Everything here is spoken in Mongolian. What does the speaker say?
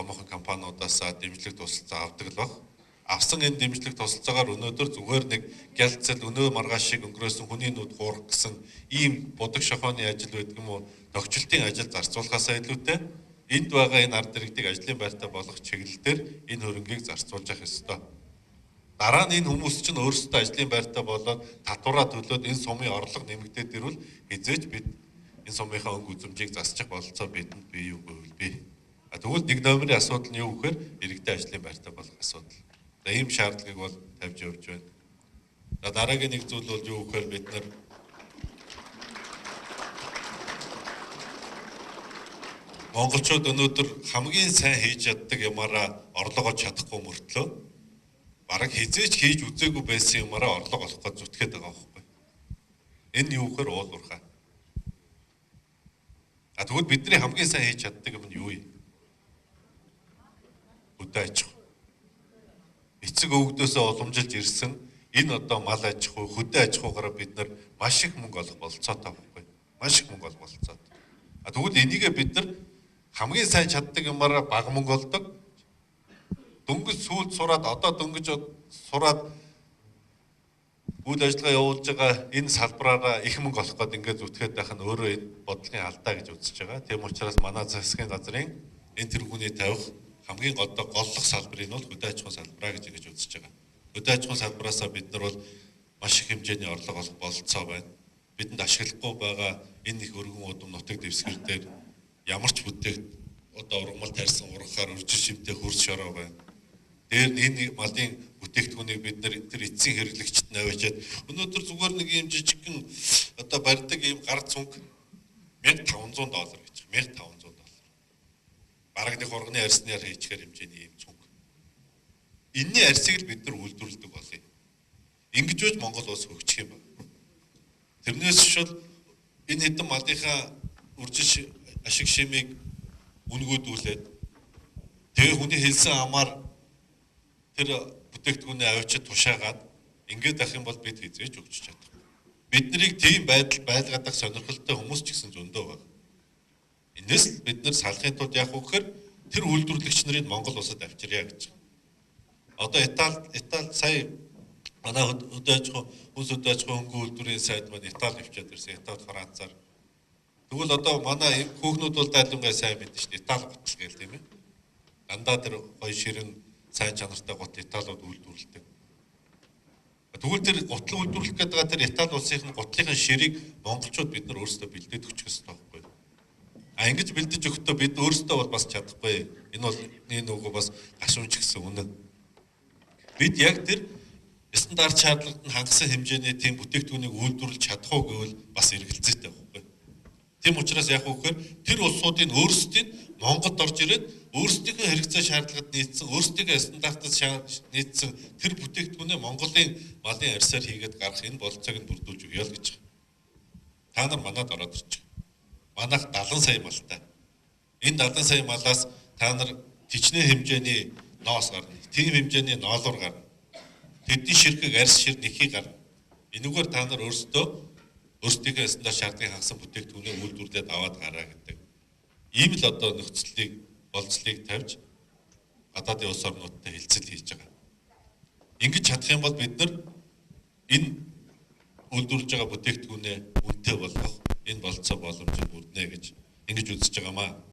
томоохон компаниудаас дэмжлэг тусалцаа авдаг л баг. Авсан энэ дэмжлэг тусалцаагаар өнөөдөр зүгээр нэг гялцэл өнөө маргааш шиг өнгөрөөсөн хүний нүд хуурах гэсэн ийм будаг шохооны ажил байдаг юм уу? Тогтчлтын ажил зарцуулахаасаа илүүтэй энд байгаа энэ ард иргэдийг ажлын байртай болгох чиглэлээр энэ хөрөнгийг зарцуулж явах ёстой. Дараа нь энэ хүмүүс чинь өөрсдөө ажлын байртай болоод татвараа төлөөд энэ сумын орлого нэмэгдээд ирвэл хизээч бид энэ сумынхаа өнгө үзэмжийг засчих бололцоо бидэнд бий юу гэвэл бий. Тэгвэл нэг номерын асуудал нь юу гэхээр иргэдэд ажлын байртай болох асуудал. За ийм шаардлагыг бол тавьж явж байна. За дараагийн нэг зүйл бол юу гэхээр бид нар монголчууд өнөөдөр хамгийн сайн хийж чаддаг юмараа орлого олж чадахгүй мөртлөө бараг хизээч хийж үзээгүй байсан юмараа орлого олох гэж зүтгээд байгаа байхгүй. Энэ юу гэхээр уул уурхай. Тэгвэл бидний хамгийн сайн хийж чаддаг юм нь юу вэ? Хөдөө аж ахуй. Эцэг өвгдөөсөө уламжилж ирсэн энэ одоо мал аж ахуй, хөдөө аж ахуйгаараа бид нар маш их мөнгө олох бололцоотой байхгүй. Маш их мөнгө олох бололцоотой. Тэгвэл энийгээ бид нар хамгийн сайн чаддаг юмараа бага мөнгө олдог. Дөнгөж сүүлд сураад одоо дөнгөж сураад үйл ажиллагаа явуулж байгаа энэ салбараараа их мөнгө олох гээд ингээд зүтгээд байх нь өөрөө энэ бодлогын алдаа гэж үзэж байгаа. Тийм учраас манай засгийн газрын энэ тэргүүний тавих хамгийн голлох салбар нь бол хөдөө аж ахуй салбараа гэж үзэж байгаа. Хөдөө аж ахуй салбараасаа бид нар бол маш их хэмжээний орлого олох бололцоо байна. Бидэнд ашиглахгүй байгаа энэ их өргөн удам нутаг дэвсгэр дээр ямар ч бүтээгт одоо ургамал тарьсан ургахаар үржил шимтэй хөрс шороо байна. Дээр нь энэ малын бүтээгдэхүүнийг бид нар тэр эцсийн хэрэглэгчд наваажаад өнөөдөр зүгээр нэг юм жижигхэн одоо барьдаг ийм гар цүнх $1500 гэж $1500. Бараг нэг урганы арьснаар хийчихээр хэмжээний ийм цүнх. Энэний арьсыг л бид нар үйлдвэрлэдэг болъё. Ингэж үж Монгол улс хөгжих юм байна. Тэрнээс шил энэ хэдэн малынхаа үржил ашиг шимийг үнгүүдүүлээд тэгээ хүний хэлсэн амаар тэр бүтээгдэхүүнээ авчид тушаагаад ингээд ах юм бол бид хизээж өгч чадах. Бид нарыг тийм байдал байлгадаг сонирхолтой хүмүүс ч гэсэн зөндөө байна. Энэс л бид нар салахын тулд яах вэ гэхээр тэр үйлдвэрлэгч нарыг Монгол улсад авчирья гэж. Одоо Итали сая манай хөдөө аж ахуй хөдөө аж ахуй хөнгөн үйлдвэрийн сайд маань Итали авчиад ирсэн. Итали Францаар. Тэгвэл одоо манай хүүхнүүд бол дайлангаа сайн мэднэ шүү дээ. Итали готл гээл тийм ээ. Дандаа тэр гоё ширэн сайн чанартай гот Италиуд үйлдвэрлэдэг. Тэгвэл тэр гутал үйлдвэрлэх гэдэг байгаа тэр Итали улсын гутлын ширийг монголчууд бид нар өөрсдөө бэлдээд өгчих ёстой байхгүй. Ингэж бэлдэж өгөхдөө бид өөрсдөө бол бас чадахгүй. Энэ бол энэ нөгөө бас гашуунч гэсэн үнэ. Бид яг тэр стандарт шаардлагад нь хангасан хэмжээний тийм бүтээгдэхүүнийг үйлдвэрлэж чадах уу гэвэл бас эргэлзээтэй байхгүй. Тийм учраас яг үгээр тэр улсуудын өөрсдийн Монголд орж ирээд өөрсдийнхөө хэрэгцээ шаардлагад нийцсэн, өөрсдийнхөө стандартад нийцсэн тэр бүтээгдэхүүнээ Монголын малын арьсаар хийгээд гарах энэ бололцоог нь бүрдүүлж өгье л гэж. Та нар манад ороод ирчих. Манайх 70 сая малтай. Энэ 70 сая малаас та нар хичнээн хэмжээний ноос гарна. Тийм хэмжээний ноолор гарна. Тэдний ширхэг арьс шир нэхий гарна. Энэгээр та нар өөрсдийнхөө стандарт шаардлагыг хангасан бүтээгдэхүүнээ үйлдвэрлээд аваад гараа гэдэг. Ийм л одоо нөхцөлийг болцлыг тавьж гадаадын улс орнуудтай хэлцэл хийж байгаа. Ингэж чадах юм бол бид нар энэ үйлдвэрлэж байгаа бүтээгдэхүүнээ үнэтэй болгох энэ болцоо боломжийг бүрднэ гэж ингэж үзэж байгаамаа.